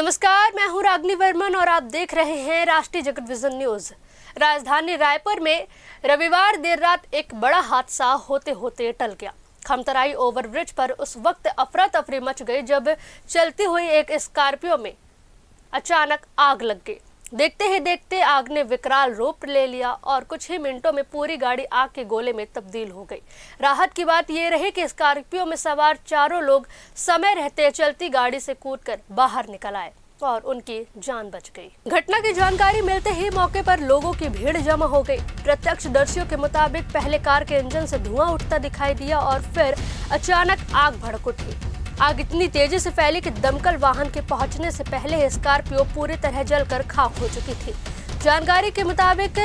नमस्कार, मैं हूं रागनी वर्मन और आप देख रहे हैं राष्ट्रीय जगत विजन न्यूज। राजधानी रायपुर में रविवार देर रात एक बड़ा हादसा होते होते टल गया। खमतराई ओवरब्रिज पर उस वक्त अफरा तफरी मच गई जब चलती हुई एक स्कॉर्पियो में अचानक आग लग गई। देखते ही देखते आग ने विकराल रूप ले लिया और कुछ ही मिनटों में पूरी गाड़ी आग के गोले में तब्दील हो गई। राहत की बात यह रही कि स्कॉर्पियो में सवार चारों लोग समय रहते चलती गाड़ी से कूदकर बाहर निकल आए और उनकी जान बच गई। घटना की जानकारी मिलते ही मौके पर लोगों की भीड़ जमा हो गई। प्रत्यक्षदर्शियों के मुताबिक पहले कार के इंजन से धुआं उठता दिखाई दिया और फिर अचानक आग भड़क उठी। आग इतनी तेजी से फैली कि दमकल वाहन के पहुंचने से पहले स्कॉर्पियो पूरी तरह जलकर खाक हो चुकी थी। जानकारी के मुताबिक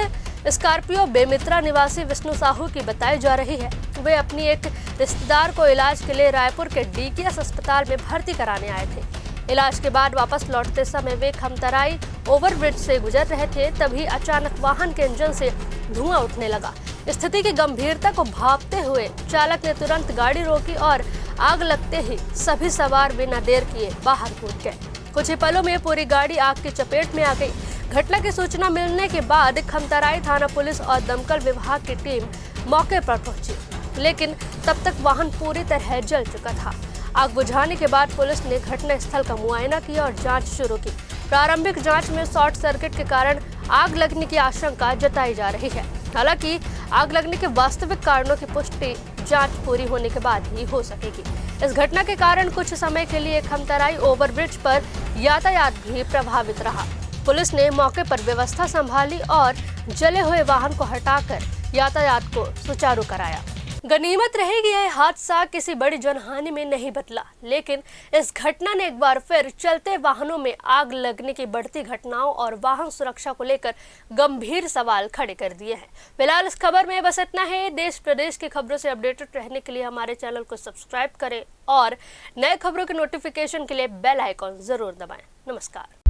स्कॉर्पियो बेमित्रा निवासी विष्णु साहू की बताई जा रही है। वे अपनी एक रिश्तेदार को इलाज के लिए रायपुर के डीकेएस अस्पताल में भर्ती कराने आए थे। इलाज के बाद वापस लौटते समय वे खमतराई ओवरब्रिज से गुजर रहे थे, तभी अचानक वाहन के इंजन से धुआं उठने लगा। स्थिति की गंभीरता को भांपते हुए चालक ने तुरंत गाड़ी रोकी और आग लगते ही सभी सवार बिना देर किए बाहर कूद गए। कुछ ही पलों में पूरी गाड़ी आग की चपेट में आ गई। घटना की सूचना मिलने के बाद खमतराई थाना पुलिस और दमकल विभाग की टीम मौके पर पहुंची, लेकिन तब तक वाहन पूरी तरह जल चुका था। आग बुझाने के बाद पुलिस ने घटना स्थल का मुआयना किया और जांच शुरू की। प्रारंभिक जांच में शॉर्ट सर्किट के कारण आग लगने की आशंका जताई जा रही है। हालांकि आग लगने के वास्तविक कारणों की पुष्टि जांच पूरी होने के बाद ही हो सकेगी। इस घटना के कारण कुछ समय के लिए खमतराई ओवरब्रिज पर यातायात भी प्रभावित रहा। पुलिस ने मौके पर व्यवस्था संभाली और जले हुए वाहन को हटाकर यातायात को सुचारू कराया। गनीमत रहेगी यह हादसा किसी बड़ी जनहानि में नहीं बदला, लेकिन इस घटना ने एक बार फिर चलते वाहनों में आग लगने की बढ़ती घटनाओं और वाहन सुरक्षा को लेकर गंभीर सवाल खड़े कर दिए हैं। फिलहाल इस खबर में बस इतना है। देश प्रदेश की खबरों से अपडेटेड रहने के लिए हमारे चैनल को सब्सक्राइब करें और नए खबरों के नोटिफिकेशन के लिए बेल आइकॉन जरूर दबाएं। नमस्कार।